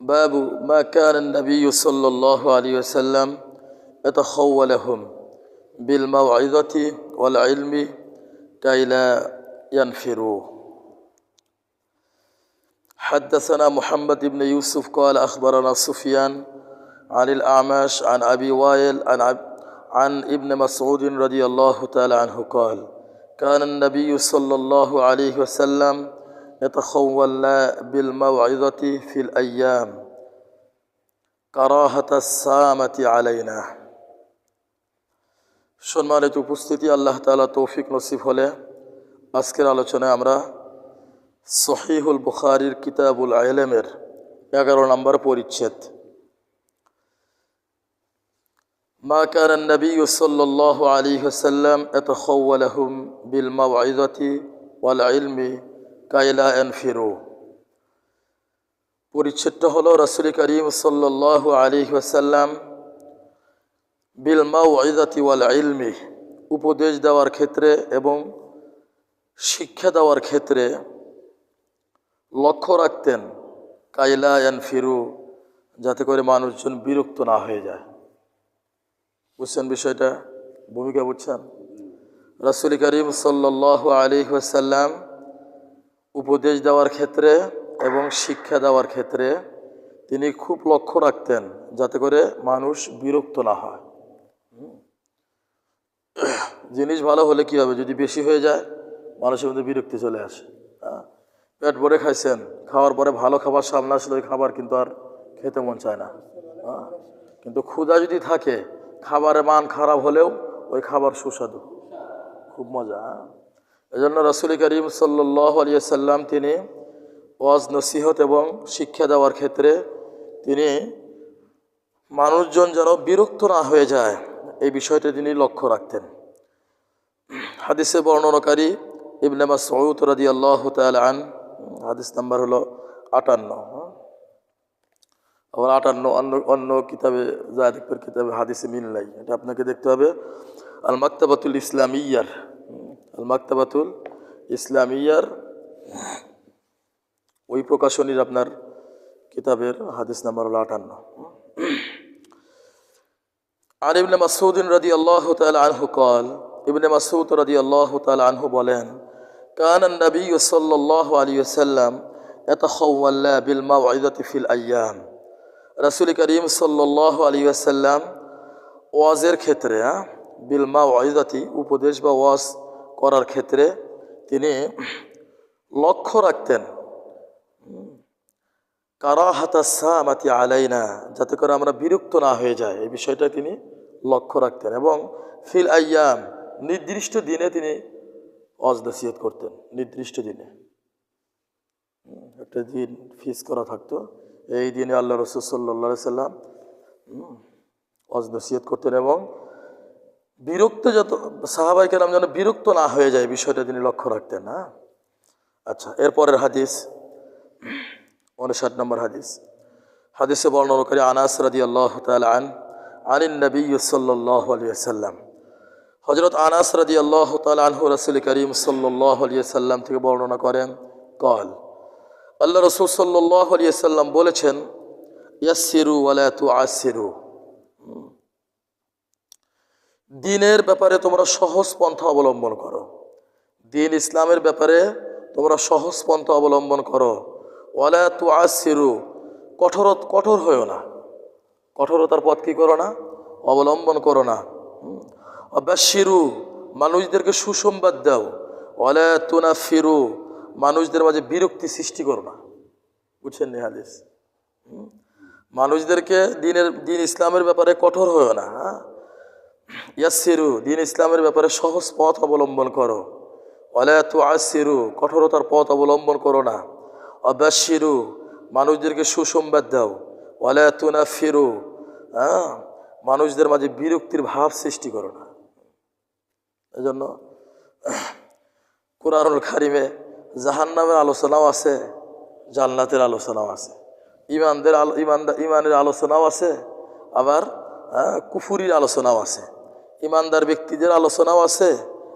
باب ما كان النبي صلى الله عليه وسلم يتخولهم بالموعظة والعلم كي لا ينفروا. حدثنا محمد بن يوسف قال أخبرنا سفيان عن الأعمش عن أبي وائل عن ابن مسعود رضي الله تعالى عنه قال كان النبي صلى الله عليه وسلم يتخول بالموعظة في الأيام كراهة السامة علينا. সম্মানিত উপস্থিতি, আল্লাহ তাআলা তৌফিক নসিব হলে আজকের আলোচনায় আমরা সহিহুল বুখারীর কিতাবুল ইলমের 11 নম্বর পরিচ্ছেদ মা কানা নবী সাল্লাল্লাহু আলাইহি ওয়াসাল্লাম ইয়াতাখাওয়ালুহুম বিল মাওইযাতি ওয়াল ইলমি কাইলা ইয়ানফিরু। পরিচ্ছেদটা হলো রাসূল করিম সাল্লাল্লাহু আলাইহি ওয়াসাল্লাম বিল মাওইযাতি ওয়াল ইলমি, উপদেশ দেওয়ার ক্ষেত্রে এবং শিক্ষা দেওয়ার ক্ষেত্রে লক্ষ্য রাখতেন কাইলা ইয়ানফিরু, যাতে করে মানুষজন বিরক্ত না হয়ে যায়। বুঝছেন বিষয়টা? ভূমিকা বুঝছেন? রাসূল করিম সাল্লাল্লাহু আলাইহি ওয়াসাল্লাম উপদেশ দেওয়ার ক্ষেত্রে এবং শিক্ষা দেওয়ার ক্ষেত্রে তিনি খুব লক্ষ্য রাখতেন যাতে করে মানুষ বিরক্ত না হয়। জিনিস ভালো হলে কি হবে, যদি বেশি হয়ে যায় মানুষের মধ্যে বিরক্তি চলে আসে। পেট ভরে খাইছেন, খাওয়ার পরে ভালো খাবার সামনে আসলে ওই খাবার কিন্তু আর খেতে মন চায় না। কিন্তু ক্ষুধা যদি থাকে, খাবারের মান খারাপ হলেও ওই খাবার সুস্বাদু, খুব মজা। এজন্য রাসূল করিম সাল্লাল্লাহু আলাইহি ওয়াসাল্লাম তিনি ওয়াজ নসিহত এবং শিক্ষা দেওয়ার ক্ষেত্রে তিনি মানুষজন যেন বিরক্ত না হয়ে যায় এই বিষয়টা তিনি লক্ষ্য রাখতেন। হাদিসে বর্ণনাকারী ইবনে মাসউদ রাদিয়াল্লাহু তাআলা আন, হাদিস নাম্বার হলো 58। আবার 58 অন্য কিতাবে যা দেখবেন কিতাবে হাদিসে মিল নাই, এটা আপনাকে দেখতে হবে আল মাকতাবাতুল ইসলামিয়ার, আল মাকতাবাতুল ইসলামিয়ার ওই প্রকাশনীর আপনার কিতাবের হাদিস নাম্বার হলো 58। আর ইবনে মাসউদ রাদিয়াল্লাহু তাআলা আনহু قال, ইবনে মাসউদ রাদিয়াল্লাহু তাআলা আনহু বলেন কানা নবী সাল্লাল্লাহু আলাইহি ওয়াসাল্লাম ইয়াতাখাওয়ালা বিল মাওইযাতি ফিল আইয়াম। রাসূল করিম সাল্লাল্লাহু আলাইহি ওয়াসাল্লাম ওয়াজের ক্ষেত্রে বিল মাওইযাতি, উপদেশ বা ওয়াজ করার ক্ষেত্রে তিনি লক্ষ্য রাখতেন কারাহাতাস সামাতি আলাইনা, যাতে করে আমরা বিরক্ত না হয়ে যায় এই বিষয়টা তিনি লক্ষ্য রাখতেন। এবং ফিল আইয়াম, নির্দিষ্ট দিনে তিনি ওয়াজ নসিহত করতেন। নির্দিষ্ট দিনে একটা দিন ফিক্স করা থাকতো, এই দিনে আল্লাহ রাসূল সাল্লাল্লাহু আলাইহি ওয়াসাল্লাম ওয়াজ নসিহত করতেন এবং বিরক্ত যত সাহাবায়ে কেরাম যেন বিরক্ত না হয়ে যায় বিষয়টা তিনি লক্ষ্য রাখতেন। আচ্ছা, এরপরের হাদিস 59 নম্বর হাদিস। হাদিসে বর্ণনাকারী আনাস রাদিয়াল্লাহু তাআলা আনিন নবী সাল্লাল্লাহু আলাইহি ওয়াসাল্লাম, হযরত আনাস রাদিয়াল্লাহু তাআলা আনহু রাসূল করিম সাল্লাল্লাহু আলাইহি ওয়াসাল্লাম থেকে বর্ণনা করেন قال, আল্লাহ রাসূল সাল্লাল্লাহু আলাইহি ওয়াসাল্লাম বলেছেন ইয়াসসিরু ওয়া লা তুআসসিরু, দ্বীনের ব্যাপারে তোমরা সহজ পন্থা অবলম্বন করো। দ্বীন ইসলামের ব্যাপারে তোমরা সহজ পন্থা অবলম্বন করো। ওয়া লা তুআসসিরু, কঠোর হয়ো না, কঠোরতার পথ কি করো না, অবলম্বন করো না। ওয়াবাশশিরু, মানুষদেরকে সুসংবাদ দাও। ওয়া লা তুনাফিরু, মানুষদের মাঝে বিরক্তি সৃষ্টি করো না। বুঝছেন নি হাদিস? মানুষদেরকে দ্বীন ইসলামের ব্যাপারে কঠোর হয়ো না। ইয়াসসিরু, দ্বীন ইসলামের ব্যাপারে সহজ পথ অবলম্বন করো। ওয়া লা তুআসসিরু, কঠোরতার পথ অবলম্বন করো না। ওয়াবাশশিরু, মানুষদেরকে সুসংবাদ দাও। ওয়া লা তুনাফিরু, মানুষদের মাঝে বিরক্তির ভাব সৃষ্টি করো না। এজন্য কুরআনুল কারীমে জাহান্নামের আলোচনাও আছে, জান্নাতের আলোচনাও আছে, ইমানের আলোচনাও আছে, আবার কুফুরির আলোচনাও আছে, ইমানদার ব্যক্তিদের আলোচনাও আছে,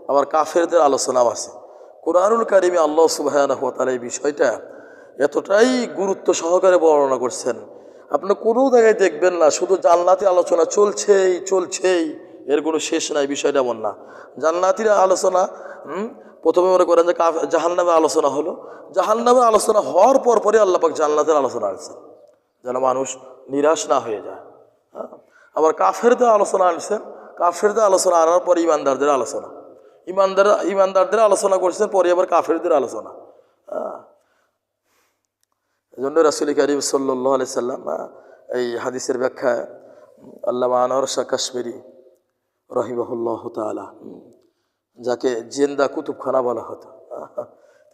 আবার কাফেরদের আলোচনাও আছে। কুরআনুল কারীমে আল্লাহ সুবহানাহু ওয়া তাআলা এই বিষয়টা এতটাই গুরুত্ব সহকারে বর্ণনা করছেন, আপনি কোনো জায়গায় দেখবেন না শুধু জান্নাতি আলোচনা চলছেই চলছেই, এর কোনো শেষ নাই। বিষয়টা এমন না। জান্নাতির আলোচনা প্রথমে মনে করেন যে জাহান্নামের আলোচনা হলো, জাহান্নামের আলোচনা হওয়ার পর পরে আল্লাহ পাক জান্নাতের আলোচনা আনছেন যেন মানুষ নিরাশ না হয়ে যায়। হ্যাঁ, আবার কাফেরদের আলোচনা আনছেন, কাফেরদের আলোচনা আনার পরে ইমানদারদের আলোচনা, ইমানদারদের আলোচনা করছেন, পরে আবার কাফেরদের আলোচনা। এই জন্য রাসূল কারীম সাল্লাল্লাহু আলাইহি সাল্লাম এই হাদিসের ব্যাখ্যায় আল্লামা আনোয়ার শাহ কাশ্মীরি রাহিমাহুল্লাহু তাআলা, যাকে জিন্দা কুতুবখানা বলা হতো,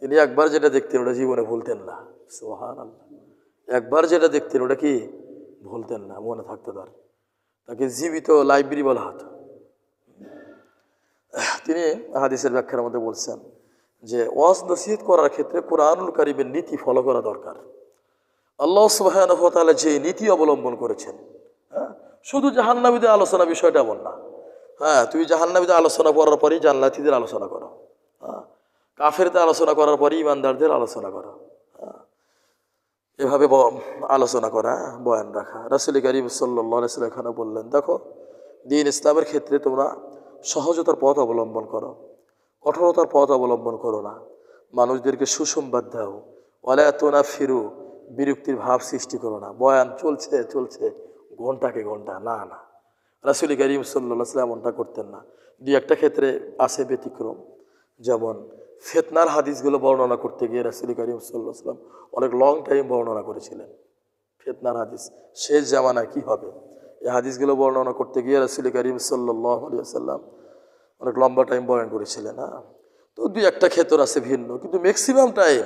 তিনি একবার যেটা দেখতেন ওটা জীবনে ভুলতেন না। সুবহানাল্লাহ। একবার যেটা দেখতেন ওটা কি ভুলতেন না, মনে থাকতো তার। তাকে জীবিত লাইব্রেরি বলা হতো। তিনি হাদিসের ব্যাখ্যার মধ্যে বলছেন যে ওয়াজ নসিহত করার ক্ষেত্রে কুরআনুল কারীমের নীতি ফলো করা দরকার। আল্লাহ সুবহানাহু ওয়া তাআলা যে নীতি অবলম্বন করেছেন, শুধু জাহান্নামীদের আলোচনা বিষয়টা এমন না। হ্যাঁ, তুমি জাহান্নামীদের আলোচনা করার পরেই জান্নাতীদের আলোচনা করো, কাফেরদের আলোচনা করার পরেই ইমানদারদের আলোচনা করো, এভাবে আলোচনা করা, বয়ান রাখা। রাসূল কারীম সাল্লাল্লাহু আলাইহি ওয়াসাল্লাম এখানে বললেন, দেখো দ্বীন ইসলামের ক্ষেত্রে তোমরা সহজতার পথ অবলম্বন করো, কঠোরতার পথ অবলম্বন করো না। মানুষদেরকে সুসংবাদ দাও, ওয়ালা তুনাফিরু, বিরক্তির ভাব সৃষ্টি করো না। বয়ান চলছে চলছে ঘন্টাকে ঘন্টা, না না, রাসূল কারীম সাল্লাল্লাহু আলাইহি ওয়াসাল্লাম এমনটা করতেন না। দুই একটা ক্ষেত্রে আছে ব্যতিক্রম, যেমন ফিতনার হাদিসগুলো বর্ণনা করতে গিয়ে রাসূল কারীম সাল্লাল্লাহু আলাইহি ওয়াসাল্লাম অনেক লং টাইম বর্ণনা করেছিলেন। ফিতনার হাদিস শেষ জামানায় কি হবে, এই হাদিসগুলো বর্ণনা করতে গিয়ে রাসূল কারীম সাল্লাল্লাহু আলাইহি ওয়াসাল্লাম অনেক লম্বা টাইম বয়ান করেছিলেন। তো দুই একটা ক্ষেত্র আছে ভিন্ন, কিন্তু ম্যাক্সিমাম টাইম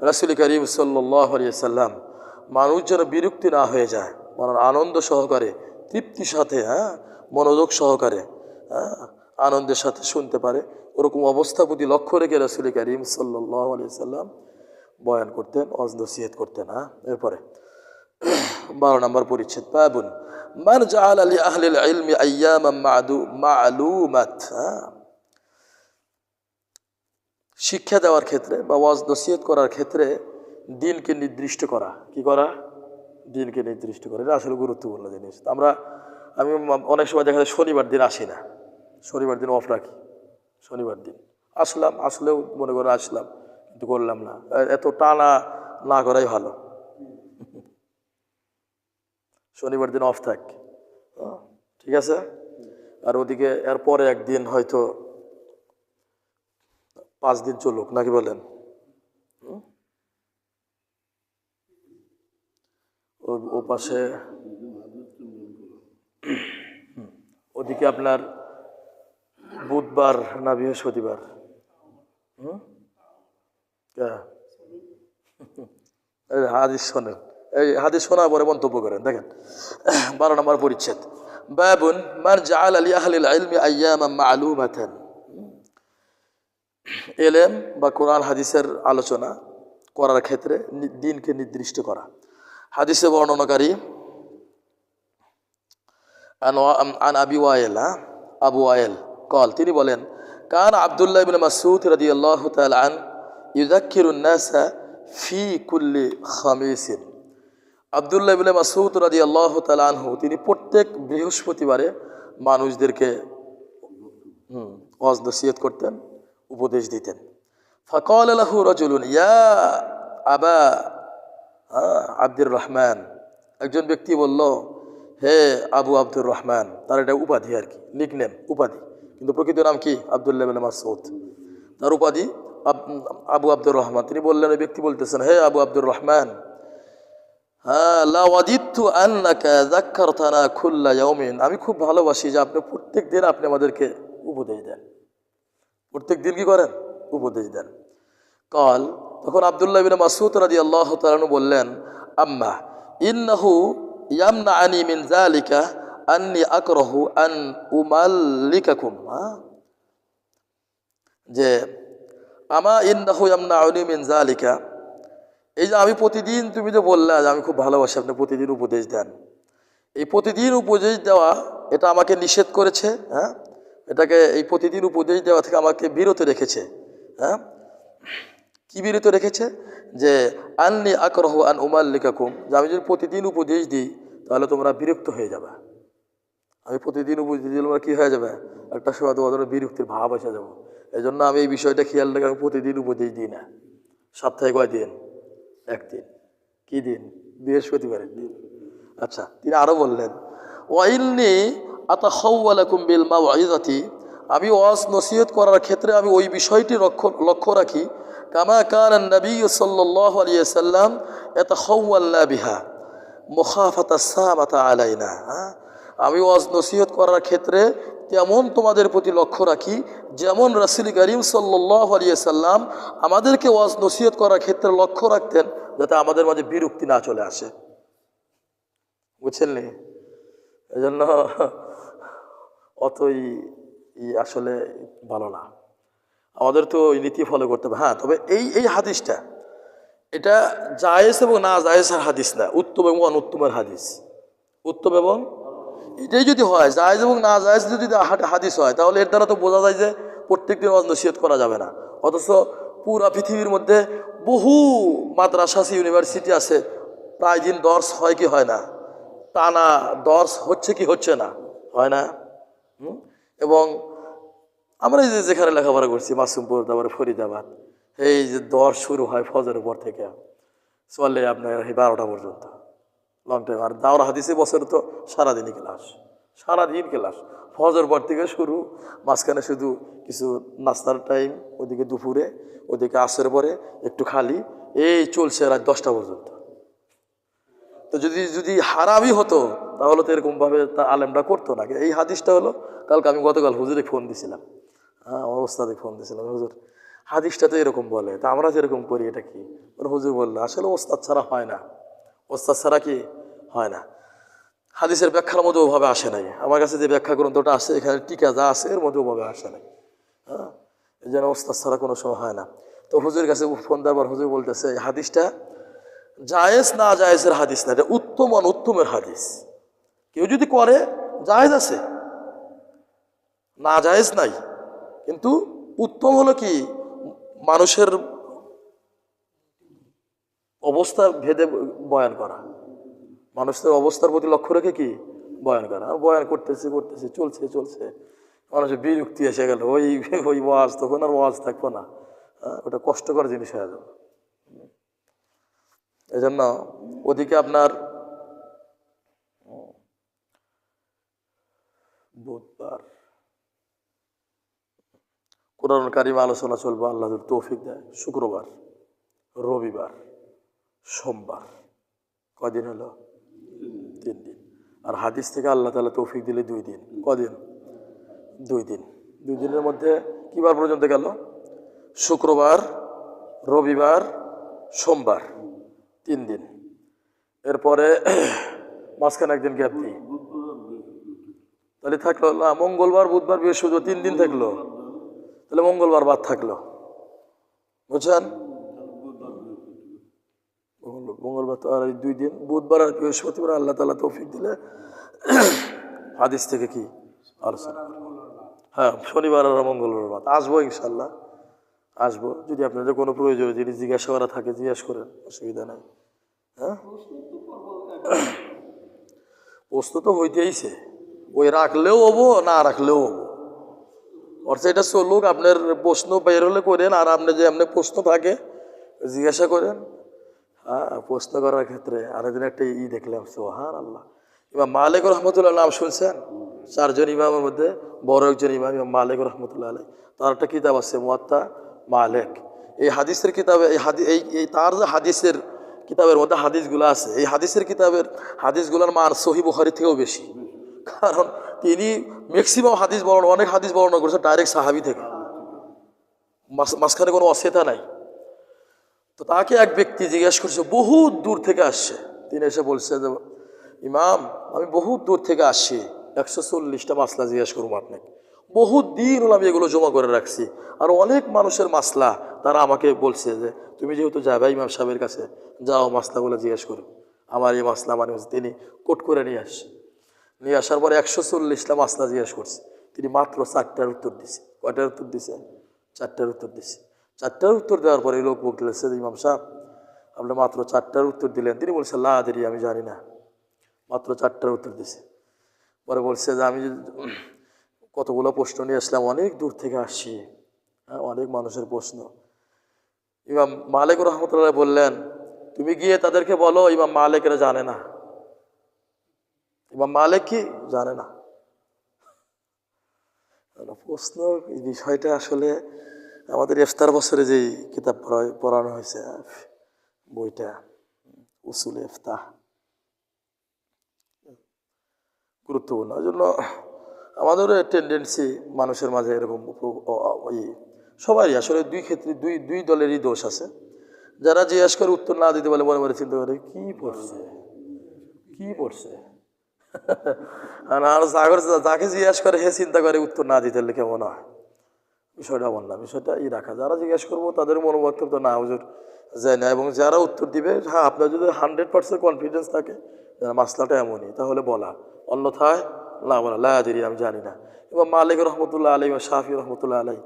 রাসূল কারীম সাল্লাল্লাহু আলাইহি ওয়াসাল্লাম মানুষ যেন বিরক্তি না হয়ে যায়, মানে আনন্দ সহকারে, তৃপ্তির সাথে, মনোযোগ সহকারে, আনন্দের সাথে শুনতে পারে, ওরকম অবস্থা প্রতি লক্ষ্য রেখে রাসূল কারীম সাল্লাল্লাহু আলাইহি ওয়াসাল্লাম বয়ান করতেন, ওয়াজ নসিহত করতেন। এরপরে 12 নম্বর পরিচ্ছেদ, বাবুন মান জাআলা লি আহলিল ইলমি আইয়ামান মা'লুমাত। শিক্ষা দেওয়ার ক্ষেত্রে বা ওয়াজ নসিহত করার ক্ষেত্রে দিনকে নির্দিষ্ট করা, কি করা, দিনকে নির্দিষ্ট করা, এটা আসলে গুরুত্বপূর্ণ জিনিস। আমি অনেক সময় দেখা যায় শনিবার দিন আসি না, শনিবার দিন অফ রাখি, শনিবার দিন আসলেও মনে করে আসলাম কিন্তু করলাম না, এত টানা না করাই ভালো। শনিবার দিন অফ থাক, ঠিক আছে। আর ওদিকে এরপরে একদিন হয়তো 5 দিন চলুক, নাকি বলেন? ও পাশে ওদিকে আপনার বুধবার না বৃহস্পতিবার, হাদিস শোনেন, এই হাদিস শোনার পরে মন্তব্য করেন। দেখেন 12 নম্বর পরিচ্ছেদ, বাবুন মান জাআলা লি আহলিল ইলমি আইয়ামান মা'লুমাতান। ইলম বা কোরআন হাদিসের আলোচনা করার ক্ষেত্রে দিনকে নির্দিষ্ট করা। হাদিসে বর্ণনাকারী আন আবি ওয়াইল, আবু ওয়াইল কল, তিনি বলেন, কান আব্দুল্লাহ ইবনে মাসউদ রাদিয়াল্লাহু তাআলা আন ইউযাক্কিরুন নাসা ফি কুল্লি খামিসিন। আব্দুল্লাহ ইবনে মাসউদ রাদিয়াল্লাহু তাআলা আনহু, তিনি প্রত্যেক বৃহস্পতিবারে মানুষদেরকে ওয়াজ নসিহত করতেন, উপদেশ দিতেন। ফাকাল লাহু রাজুলুন ইয়া আবা আব্দুর রহমান, একজন ব্যক্তি বলল, হে আবু আব্দুর রহমান। তার এটা উপাধি আর কি, নিকনেম, উপাধি, কিন্তু প্রকৃত নাম কি আব্দুল্লাহ ইবনে মাসউদ, তার উপাধি আবু আব্দুর রহমান। তিনি বললেন, ওই ব্যক্তি বলতেছেন, হে আবু আব্দুর রহমান, লা ওয়াদিতু আন্নাকা যাক্কারতানা কুল্লা ইয়াউমিন, আমি খুব ভালোবাসি যে আপনি প্রত্যেক দিন আপনি আমাদেরকে উপদেশ দেন, প্রত্যেক দিন কি করেন, উপদেশ দেন। কাল, তখন আব্দুল্লাহ ইবনে মাসউদ রাদিয়াল্লাহু তাআলা আনহু বললেন, আম্মা ইন্নাহু ইয়ামনাআনি মিন যালিকা আন্নী আকরাহু আন উমাল্লিকাকুম, যে আমা ইন্নাহু ইয়ামনাউনি মিন যালিকা, এই যে আমি প্রতিদিন, তুমি যে বললা যে আমি খুব ভালোবাসি আপনি প্রতিদিন উপদেশ দেন, এই প্রতিদিন উপদেশ দেওয়া এটা আমাকে নিষেধ করেছে, এটাকে, এই প্রতিদিন উপদেশ দেওয়া থেকে আমাকে বিরত রেখেছে। কি বিরত রেখেছে? যে আন্নি আকরাহু আন উমাল্লিকাকুম, যে আমি যদি প্রতিদিন উপদেশ দিই তাহলে তোমরা বিরক্ত হয়ে যাবে। আমি প্রতিদিন উপদেশ দিলে তোমরা কী হয়ে যাবে? একটা সময় তোমাদের বিরক্তির ভাব এসে যাবো। এই জন্য আমি এই বিষয়টা খেয়াল রেখে আমি প্রতিদিন উপদেশ দিই না। সপ্তাহে কয় দিন? একদিন। কি দিন? বৃহস্পতিবারের দিন। আচ্ছা, তিনি আরো বললেন ওয়াইলনি আতাখাওয়ালাকুম বিল মাউইযাতি, আমি ওয়াজ নসিহত করার ক্ষেত্রে আমি ওই বিষয়টি লক্ষ্য রাখি কামা কানা নবী সাল্লাল্লাহু আলাইহি ওয়াসাল্লাম ইয়াতাখাওয়ালনা বিহা মুখাফাতা সামাতা আলাইনা। আমি ওয়াজ নসিহত করার ক্ষেত্রে তেমন তোমাদের প্রতি লক্ষ্য রাখি যেমন রাসূল করিম সাল্লাল্লাহু আলাইহি ওয়াসাল্লাম আমাদেরকে ওয়াজ নসিহত করার ক্ষেত্রে লক্ষ্য রাখতেন যাতে আমাদের মাঝে বিরক্তি না চলে আসে। বুঝছেন নি? এই জন্য অতই আসলে ভালো না, আমাদের তো ওই নীতি ফলো করতে হবে। হ্যাঁ, তবে এই হাদিসটা এটা জায়েজ এবং না জায়েজের হাদিস না, উত্তম এবং অনুত্তমের হাদিস। উত্তম এবং এটাই যদি হয়, জায়েজ এবং না জায়েজ যদি হাদিস হয়, তাহলে এর দ্বারা তো বোঝা যায় যে প্রত্যেকদিন ওয়াজ নসিহত করা যাবে না। অথচ পুরা পৃথিবীর মধ্যে বহু মাদ্রাসা আছে, ইউনিভার্সিটি আছে, প্রায় দিন দর্স হয় কি হয় না, টানা দর্স হচ্ছে কি হচ্ছে না, হয় না? এবং আমরা এই যে যেখানে লেখাপড়া করছি, মাসুমপুর, তারপরে ফরিদাবাদ, এই যে দর্স শুরু হয় ফজরের পর থেকে চলে আপনার এই 12টা পর্যন্ত, লং টাইম। আর দাওরা হাদিসে বছরে তো সারাদিনই ক্লাস, সারাদিন ক্লাস, ফজর পর থেকে শুরু, মাঝখানে শুধু কিছু নাস্তার টাইম, ওদিকে দুপুরে, ওদিকে আসরের পরে একটু খালি, এই চলছে রাত 10টা পর্যন্ত। তো যদি হারামই হতো তাহলে তো এরকমভাবে তা আলেমটা করতো না। এই হাদিসটা হলো, কালকে আমি গতকাল হুজুরে ফোন দিছিলাম, হ্যাঁ আমার ওস্তাদে ফোন দিয়েছিলাম, হুজুর হাদিসটা তো এরকম বলে, তা আমরা যেরকম করি এটা কি? হুজুর বললো আসলে ওস্তাদ ছাড়া হয় না, ওস্তাদ ছাড়া কি হয় না। হাদিসের ব্যাখ্যার মধ্যে ওভাবে আসে নাই, আমার কাছে যে ব্যাখ্যা গ্রন্থটা আছে এখানে টিকা যা আছে এর মধ্যে ওভাবে আসে নাই। হ্যাঁ, এই জন্য ওস্তাদ ছাড়া কোনো সময় হয় না। তো হুজুরের কাছে ফোন দেওয়ার হুজুর বলতেছে এই হাদিসটা জায়েজ না জায়েজের হাদিস না, এটা উত্তম অনুত্তমের হাদিস। কেউ যদি করে জায়েজ আছে, না জায়েজ নাই, কিন্তু উত্তম হলো কি মানুষের অবস্থা ভেদে বয়ান করা, মানুষের অবস্থার প্রতি লক্ষ্য রেখে কি বয়ান করা। আর বয়ান করতেছে চলছে মানুষের বিরক্তি এসে গেল, ওই ওয়াজ, তখন আর ওয়াজ থাকবো না, ওটা কষ্টকর জিনিস হয়ে যাবে। এই জন্য ওদিকে আপনার বুধবার কোরআন কারিম আলোচনা চলবে, আল্লাহ যদি তৌফিক দেয়, শুক্রবার, রবিবার, সোমবার, কদিন হলো? 3 দিন। আর হাদিস থেকে আল্লাহ তাআলা তৌফিক দিলে 2 দিন। কদিন? 2 দিন। 2 দিনের মধ্যে কিবার পর্যন্ত গেল? শুক্রবার, রবিবার, সোমবার, 3 দিন। এরপরে মাঝখানে একদিন গ্যাপ দিই, তাহলে থাকলো না মঙ্গলবার, বুধবার, বৃহস্পতিবার, 3 দিন থাকলো, তাহলে মঙ্গলবার বাদ থাকলো। বুঝছেন? মঙ্গলবার তো আর 2 দিন, বুধবার আর বৃহস্পতিবার আল্লাহ তাআলা তৌফিক দিলে হাদিস থেকে কি আলোচনা। হ্যাঁ, শনিবার আর মঙ্গলবার বাদ। আসবো ইনশাল্লাহ, আসবো। যদি আপনাদের কোনো প্রয়োজন যদি জিজ্ঞাসা করা থাকে জিজ্ঞাসা করেন, অসুবিধা নাই। হ্যাঁ, প্রশ্ন তো হইতেইছে, ওই রাখলেও হবো না রাখলেও হবো, অর্থাৎ এটা চলুক। আপনার প্রশ্ন বের হলে করেন, আর আপনি যে এমনি প্রশ্ন থাকে জিজ্ঞাসা করেন। হ্যাঁ, প্রশ্ন করার ক্ষেত্রে আরেকদিন একটা দেখলাম, সুবহানাল্লাহ, ইমাম মালিক রহমতুল্লাহ নাম শুনছেন? 4 জন ইমামের মধ্যে বড় একজন ইমাম ইমাম মালিক রহমতুল্লাহ আলাইহি। তার একটা কিতাব আছে মুয়াত্তা মালিক। এই হাদিসের কিতাবে এই তার যে হাদিসের কিতাবের মধ্যে হাদিসগুলো আছে, এই হাদিসের কিতাবের হাদিসগুলোর মান সহিহ বুখারী থেকেও বেশি, কারণ তিনি ম্যাক্সিমাম হাদিস বর্ণনা, অনেক হাদিস বর্ণনা করেছে ডাইরেক্ট সাহাবী থেকে, মাঝখানে কোনো অসেতা নাই। তো তাকে এক ব্যক্তি জিজ্ঞেস করছে, বহুত দূর থেকে আসছে, তিনি এসে বলছে যে ইমাম আমি বহুত দূর থেকে আসছি, 140টা মাসলা জিজ্ঞেস করবো আপনাকে, বহুত দিন হলো আমি এগুলো জমা করে রাখছি, আর অনেক মানুষের মাসলা তারা আমাকে বলছে যে তুমি যেহেতু যাবে ইমাম সাহেবের কাছে, যাও মাসলাগুলো জিজ্ঞেস করো, আমার এই মাসলা মানে তিনি কোট করে নিয়ে আসছে। নিয়ে আসার পরে 140টা মাসলা জিজ্ঞেস করছে, তিনি মাত্র 4টার উত্তর দিছে। কয়টার উত্তর দিছে? 4টার উত্তর দিছে। 4টার উত্তর দেওয়ার পরে লোক বলতেছে, ইমাম সাহেব আপনি মাত্র 4টার উত্তর দিলেন। তিনি বলছেন লা আদরি, আমি জানি না, মাত্র 4টার উত্তর দিছে। পরে বলছে যে আমি কতগুলো প্রশ্ন নিয়ে আসলাম, অনেক দূর থেকে আসছি, হ্যাঁ, অনেক মানুষের প্রশ্ন। ইমাম মালিক রহমতুল্লাহ বললেন, তুমি গিয়ে তাদেরকে বলো ইমাম মালিকেরা জানে না। ইমাম মালিক কি জানে না? প্রশ্ন, এই বিষয়টা আসলে আমাদের ইফতার বছরে যেই কিতাব পড়ানো হয়েছে, বইটা উসুল ইফতাহ, গুরুত্বপূর্ণ। এই জন্য আমাদেরও টেন্ডেন্সি মানুষের মাঝে এরকম সবারই আসলে দুই ক্ষেত্রে দুই দলেরই দোষ আছে। যারা জিজ্ঞাসা করে উত্তর না দিতে বলে মনে মনে চিন্তা করে কি পড়ছে কি পড়ছে, আর যাকে জিজ্ঞাসা করে হে চিন্তা করে উত্তর না দিতে হলে কেমন হয়। বিষয়টা এমন না, বিষয়টা রাখা, যারা জিজ্ঞাসা করবো তাদের মনোবক্তব্য না হুজুর যায় না, এবং যারা উত্তর দিবে, হ্যাঁ আপনার যদি 100% কনফিডেন্স থাকে মাসলাটা এমনই, তাহলে বলা, অন্যথায় না বলা লা আদরি, আমি জানি না। ইমাম মালিক রহমতুল্লাহ আলাই, শাফি রহমতুল্লাহ আলাই,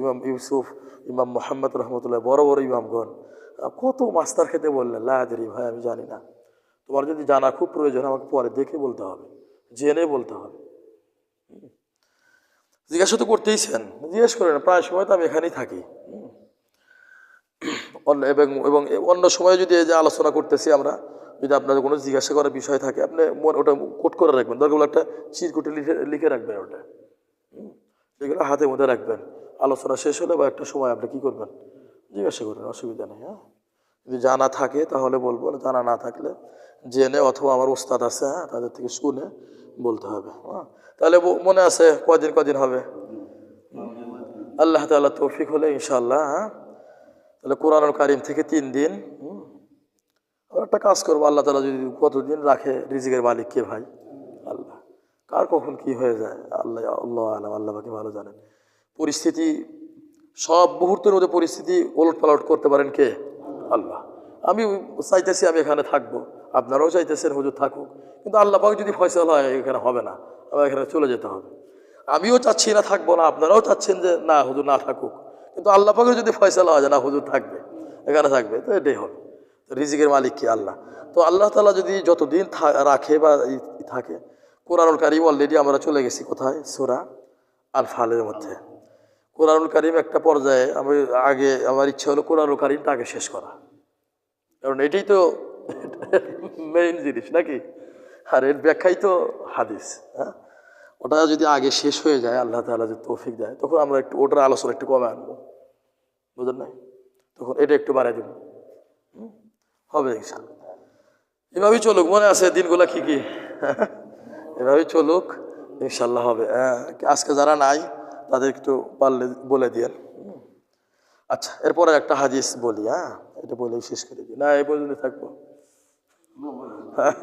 ইমাম ইউসুফ, ইমাম মোহাম্মদ রহমতুল্লাহ, বড় বড় ইমামগণ কত মাস্টার খেতে বললেন লা আদরি, ভাই আমি জানি না। তোমার যদি জানা খুব প্রয়োজন আমাকে পরে দেখে বলতে হবে, জেনে বলতে হবে। জিজ্ঞাসা তো করতেইছেন, জিজ্ঞেস করেন, প্রায় সময় তো আমি এখানেই থাকি। এবং অন্য সময় যদি এই যে আলোচনা করতেছি আমরা, যদি আপনাদের কোনো জিজ্ঞাসা করার বিষয় থাকে, আপনি ওটা কোট করে রাখবেন, দরকার একটা চিরকুটে লিখে রাখবেন, ওটা এগুলো হাতের মধ্যে রাখবেন। আলোচনা শেষ হলে বা একটা সময় আপনি কি করবেন, জিজ্ঞাসা করবেন, অসুবিধা নেই। হ্যাঁ, যদি জানা থাকে তাহলে বলবো, জানা না থাকলে জেনে অথবা আমার ওস্তাদ আছে, হ্যাঁ, তাদের থেকে শুনে বলতে হবে। হ্যাঁ, তাহলে মনে আছে কদিন হবে, আল্লাহ তাআলা তৌফিক হলে ইনশাআল্লাহ। হ্যাঁ, তাহলে কোরআনুল কারীম থেকে 3 দিন। একটা কাজ করবো, আল্লাহ তাআলা যদি কতদিন রাখে, রিজিকের মালিক কে ভাই? আল্লাহ। কার কখন কি হয়ে যায় আল্লাহ আলাম, আল্লাহ বাকি ভালো জানেন। পরিস্থিতি সব মুহূর্তের মধ্যে পরিস্থিতি ওলট পালট করতে পারেন কে? আল্লাহ। আমি চাইতেছি আমি এখানে থাকবো, আপনারাও চাইতেছেন হুজুর থাকুক, কিন্তু আল্লাহ পাক যদি ফয়সালা হয় এখানে হবে না, আমার এখানে চলে যেতে হবে। আমিও চাচ্ছি না থাকবো না, আপনারাও চাচ্ছেন যে না হুজুর না থাকুক, কিন্তু আল্লাহ পাকের যদি ফয়সালা হয় যে না হুজুর থাকবে, এখানে থাকবে, তো এটাই হবে। তো রিজিকের মালিক কি? আল্লাহ। তো আল্লাহ তাআলা যদি যতদিন রাখে বা থাকে, কোরআনুল কারীম অলরেডি আমরা চলে গেছি কোথায়? সূরা আনফালের মধ্যে। কোরআনুল কারীম একটা পর্যায়ে আমার ইচ্ছা হলো কোরআনুল কারীমটা আগে শেষ করা, কারণ এটাই তো মেইন জিনিস নাকি, আর এর ব্যাখ্যাই তো হাদিস। হ্যাঁ, ওটা যদি আগে শেষ হয়ে যায়, আল্লাহ তাআলা যদি তৌফিক দেয়, তখন আমরা একটু ওটার আলোচনা একটু কমে আনবো, বুঝলেন না? তখন এটা একটু বাড়াই দেব, হবে ইনশাআল্লাহ। এভাবেই চলুক, মনে আছে দিনগুলা কি কি? এভাবেই চলুক ইনশাআল্লাহ, হবে। হ্যাঁ, আজকে যারা নাই তাদের একটু পারলে বলে দিয়েন। আচ্ছা, এরপরে একটা হাদিস বলি, হ্যাঁ, এটা বলেই শেষ করে দিই, না এই পর্যন্ত থাকবো? হ্যাঁ,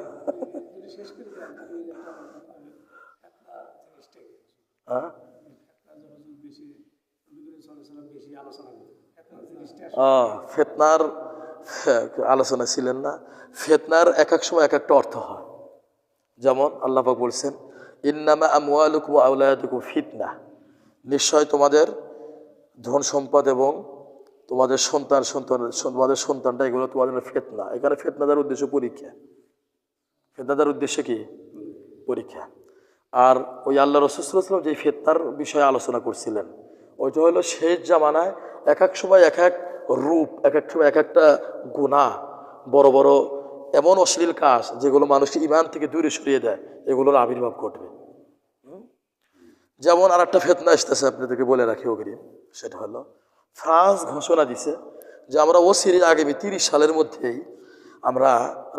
ফেতনার আলোচনা ছিলেন না? ফেতনার এক এক সময় এক একটা অর্থ হয়। যেমন আল্লাহ পাক বলছেন, ইন্নামা আমওয়ালুকুম ওয়া আওলাদুকুম ফিতনা, নিশ্চয় তোমাদের ধন সম্পদ এবং তোমাদের সন্তানটা এগুলো তোমাদের ফিতনা। এখানে ফিতনার উদ্দেশ্য পরীক্ষা, ফিতনার উদ্দেশ্য কি? পরীক্ষা। আর ওই আল্লাহ রাসূল সাল্লাল্লাহু আলাইহি ওয়াসাল্লাম যে ফিতনার বিষয়ে আলোচনা করছিলেন, ওইটা হলো শেষ জামানায় এক এক সময় এক এক রূপ, এক এক সময় এক একটা গুনাহ, বড় বড় এমন অশ্লীল কাজ যেগুলো মানুষকে ঈমান থেকে দূরে সরিয়ে দেয়, এগুলোর আবির্ভাব ঘটবে। যেমন আর একটা ফিতনা আসতেছে, আপনাদেরকে বলে রাখি অগ্রিম, সেটা হলো ফ্রান্স ঘোষণা দিছে যে আমরা সিরিজ আগামী 30 সালের মধ্যেই আমরা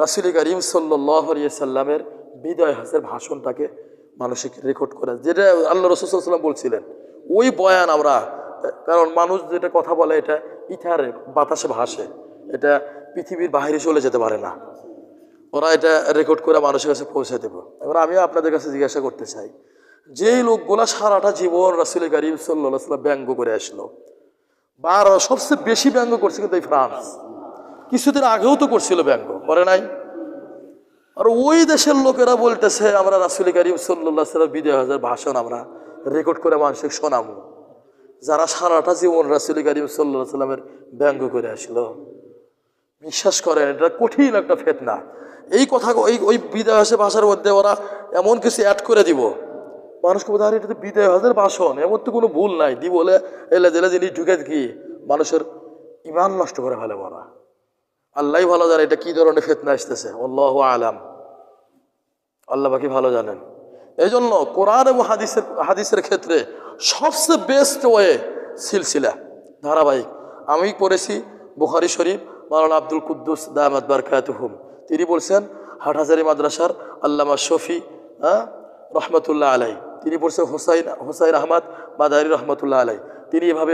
রাসূল করিম সাল্লাল্লাহু আলাইহি সাল্লামের বিদায় হজের ভাষণটাকে মানুষকে রেকর্ড করে, যেটা আল্লাহ রাসূল সাল্লাল্লাহু আলাইহি ওয়াসাল্লাম বলছিলেন, ওই বয়ান আমরা, কারণ মানুষ যেটা কথা বলে এটা ইথারে বাতাসে ভাসে, এটা পৃথিবীর বাইরে চলে যেতে পারে না, ওরা এটা রেকর্ড করে মানুষের কাছে পৌঁছে দেবো। এবার আমিও আপনাদের কাছে জিজ্ঞাসা করতে চাই, যেই লোকগুলা সারাটা জীবন রাসূল করিম সাল্লাল্লাহু আলাইহি ওয়াসাল্লাম ব্যঙ্গ করে আসলো, সবচেয়ে বেশি ব্যঙ্গ করছে কিন্তু এই ফ্রান্স, কিছুদিন আগেও তো করছিল, ব্যঙ্গ করে নাই? আর ওই দেশের লোকেরা বলতেছে আমরা রাসূল করিম সাল্লাল্লাহু আলাইহি ওয়াসাল্লাম বিদায় হজের ভাষণ আমরা রেকর্ড করে মানুষকে শোনাবো, যারা সারাটা জীবন রাসূল করিম সাল্লাল্লাহু আলাইহি ওয়াসাল্লামের ব্যঙ্গ করে আসলো। বিশ্বাস করেন এটা কঠিন একটা ফিতনা। এই কথা ওই বিদায় হজের ভাষার মধ্যে ওরা এমন কিছু অ্যাড করে দিব, মানুষকে বোধ হয় এটা তো বিদায় হজের ভাষণ, এমন তো কোনো ভুল নাই, দি বলে এলে জেলে জিনিস ঢুকে কি মানুষের ইমান নষ্ট করে ফেলে ওরা। আল্লাহ ভালো জানে এটা কি ধরনের ফিতনা আসতেছে, আল্লাহু আলাম, আল্লাহ বাকি ভালো জানেন। এই জন্য কোরআন এবং হাদিসের ক্ষেত্রে সবচেয়ে বেস্ট ওয়ে সিলসিলা, ধারাবাহিক। আমি পড়েছি বুখারী শরীফ, মাওলানা আব্দুল কুদ্দুস দামাত বারকাতুহুম, তিনি বলছেন হাটহাজারী মাদ্রাসার আল্লামা শফি রহমতুল্লাহ আলাই, তিনি বলছেন হোসাইন আহমদ মাদারি রহমতুল্লাহ আলাই, তিনি এভাবে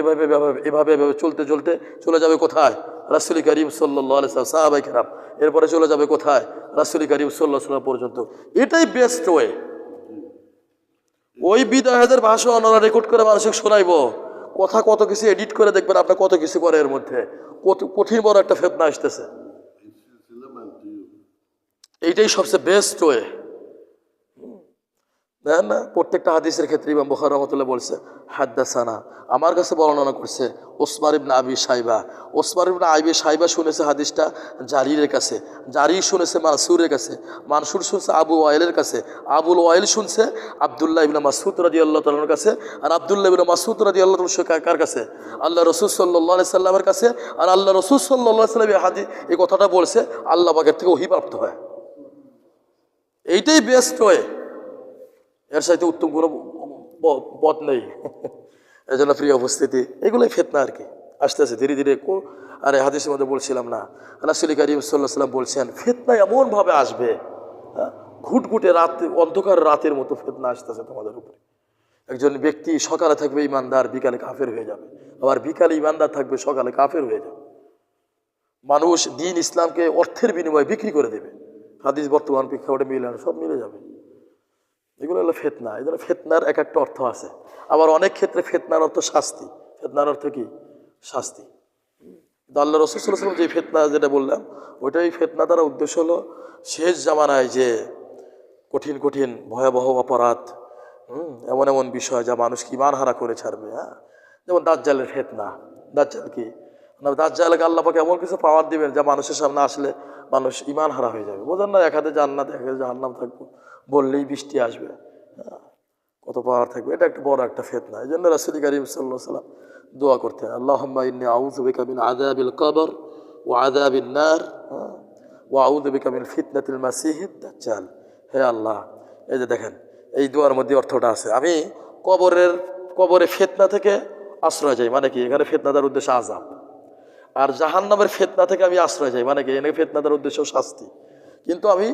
এভাবে চলতে চলতে চলে যাবে কোথায়? রাসূল করিম সাল্লাল্লাহু আলাইহি ওয়াসাল্লাম, সাহাবায়ে কেরাম, এরপরে চলে যাবে কোথায়? রাসূল করিম সাল্লাল্লাহু আলাইহি ওয়াসাল্লাম পর্যন্ত। এটাই বেস্ট ওয়ে। ওই বিদায় হজের ভাষণ ওরা রেকর্ড করে মানুষকে শোনাইব, কথা কত কিছু এডিট করে দেখবেন আপনার কত কিছু করে, এর মধ্যে কত কঠিন বড় একটা ফিতনা আসতেছে। এইটাই সবচেয়ে বেস্ট ওয়ে। দেখেন না, প্রত্যেকটা হাদিসের ক্ষেত্রে ইমাম বুখারী রাহমাতুল্লাহ বলছে হাদ্দাসানা, আমার কাছে বর্ণনা করছে ওসমান ইবনে আবি শাইবা। ওসমান ইবনে আবি শাইবা শুনেছে হাদিসটা জারিরের কাছে, জারি শুনেছে মানসুরের কাছে, মানসুর শুনছে আবু ওয়াইলের কাছে, আবুল ওয়াইল শুনছে আব্দুল্লাহ ইবনে মাসউদ রাদিয়াল্লাহু তাআলার কাছে, আর আব্দুল্লাহ ইবনে মাসউদ রাদিয়াল্লাহু তাআলা কার কাছে? আল্লাহ রাসূল সাল্লাল্লাহু আলাইহি সাল্লামের কাছে। আর আল্লাহ রাসূল সাল্লাল্লাহু আলাইহি সাল্লাম এই কথাটা বলছে আল্লাহ পাকের থেকে ওহী প্রাপ্ত হয়। এইটাই বেস্ট ওয়ে, এর সাথে উত্তম কোনো পথ নেই। এই জন্য প্রিয় উপস্থিতি, এগুলোই ফিতনা আর কি, আসতেছে ধীরে ধীরে। আরে হাদিসের মধ্যে বলছিলাম না, রাসূল করিম সাল্লাল্লাহু আলাইহি ওয়াসাল্লাম বলছেন ফিতনা এমনভাবে আসবে, ঘুটঘুটে রাত, অন্ধকার রাতের মতো ফিতনা আসতেছে তোমাদের উপরে। একজন ব্যক্তি সকালে থাকবে ইমানদার, বিকালে কাফের হয়ে যাবে, আবার বিকালে ইমানদার থাকবে, সকালে কাফের হয়ে যাবে। মানুষ দিন ইসলামকে অর্থের বিনিময়ে বিক্রি করে দেবে। হাদিস বর্তমান প্রেক্ষাপটে মিলে সব মিলে যাবে। এগুলো হলো ফিতনা। এই জন্য ফিতনার এক একটা অর্থ আছে, আবার অনেক ক্ষেত্রে ফিতনার অর্থ শাস্তি। ফিতনার অর্থ কি? শাস্তি। আল্লাহ রাসূল সাল্লাল্লাহু আলাইহি ওয়াসাল্লাম যে ফিতনা যেটা বললাম, ওইটাই ফিতনা দ্বারা উদ্দেশ্য হলো শেষ জামানায় যে কঠিন কঠিন ভয়াবহ অপরাধ, এমন এমন বিষয় যা মানুষকে ঈমান হারা করে ছাড়বে। যেমন দাজ্জালের ফিতনা। দাজ্জাল কি? দাজ্জালকে আল্লাহ পাক এমন কিছু পাওয়ার দিবেন যা মানুষের সামনে আসলে মানুষ ঈমান হারা হয়ে যাবে। বোঝেন না, এক হাতে জান্নাত, এক হাতে জাহান্নাম থাকবে, বললেই বৃষ্টি আসবে, কত পাওয়ার থাকবে। এটা একটা বড় একটা ফিতনা। এই জন্য রাসূল করিম সাল্লাল্লাহু আলাইহি ওয়াসাল্লাম দোয়া করতেন, আল্লাহুম্মা ইন্নী আউযু বিকা মিন আযাবিল কবর ওয়া আযাবিন নার ওয়া আউযু বিকা মিন ফিতনাতিল মাসিহিদ দাজ্জাল। হে আল্লাহ, এই যে দেখেন এই দোয়ার মধ্যে অর্থটা আছে, আমি কবরে ফিতনা থেকে আশ্রয় যাই, মানে কি এখানে ফিতনার উদ্দেশ্য আযাব, আর জাহান্নামের ফিতনা থেকে আমি আশ্রয় যাই, মানে কি এখানে ফিতনার উদ্দেশ্য শাস্তি। কিন্তু আমি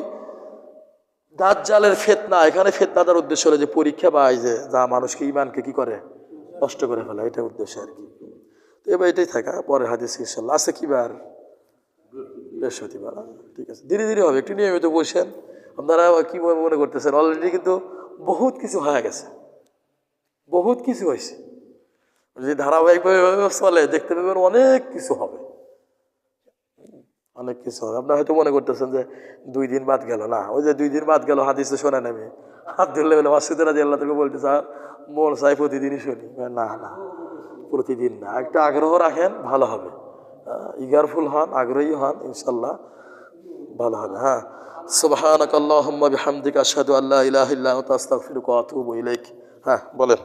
দাজ্জালের ফিতনা, এখানে ফিতনার উদ্দেশ্য হলো যে পরীক্ষা, বা এই যে যা মানুষকে ঈমানকে কি করে নষ্ট করে ফেলা, এটা উদ্দেশ্য আর কি। তো এবার এটাই থাকা। পরের হাদিস ইনশাআল্লাহ আছে কি বার? বৃহস্পতিবার। ঠিক আছে, ধীরে ধীরে হবে, একটু নিয়মিত বসেন। আপনারা কি মনে করতেছেন? অলরেডি কিন্তু বহুত কিছু হয়ে গেছে, বহুত কিছু হয়েছে। যদি ধারাবাহিকভাবে চলে দেখতে পাবেন অনেক কিছু হবে, অনেক কিছু হবে। আপনারা হয়তো মনে করতেছেন যে 2 দিন বাদ গেল, না, ওই যে 2 দিন বাদ গেল হাদিসে শোনেন, আমি আব্দুল্লাহ ইবনে মাসউদ রাদিয়াল্লাহু তাআলা বলতে স্যার মন চাই প্রতিদিনই শুনি। না না, প্রতিদিন না, একটা আগ্রহ রাখেন, ভালো হবে। ইগারফুল হন, আগ্রহী হন, ইনশাল্লাহ ভালো হবে। হ্যাঁ, সুবহানাকাল্লাহুম্মা বিহামদিকা আশহাদু আল্লা ইলাহা ইল্লা আনতা আস্তাগফিরুকা ওয়া আতুবু ইলাইক। হ্যাঁ বলেন।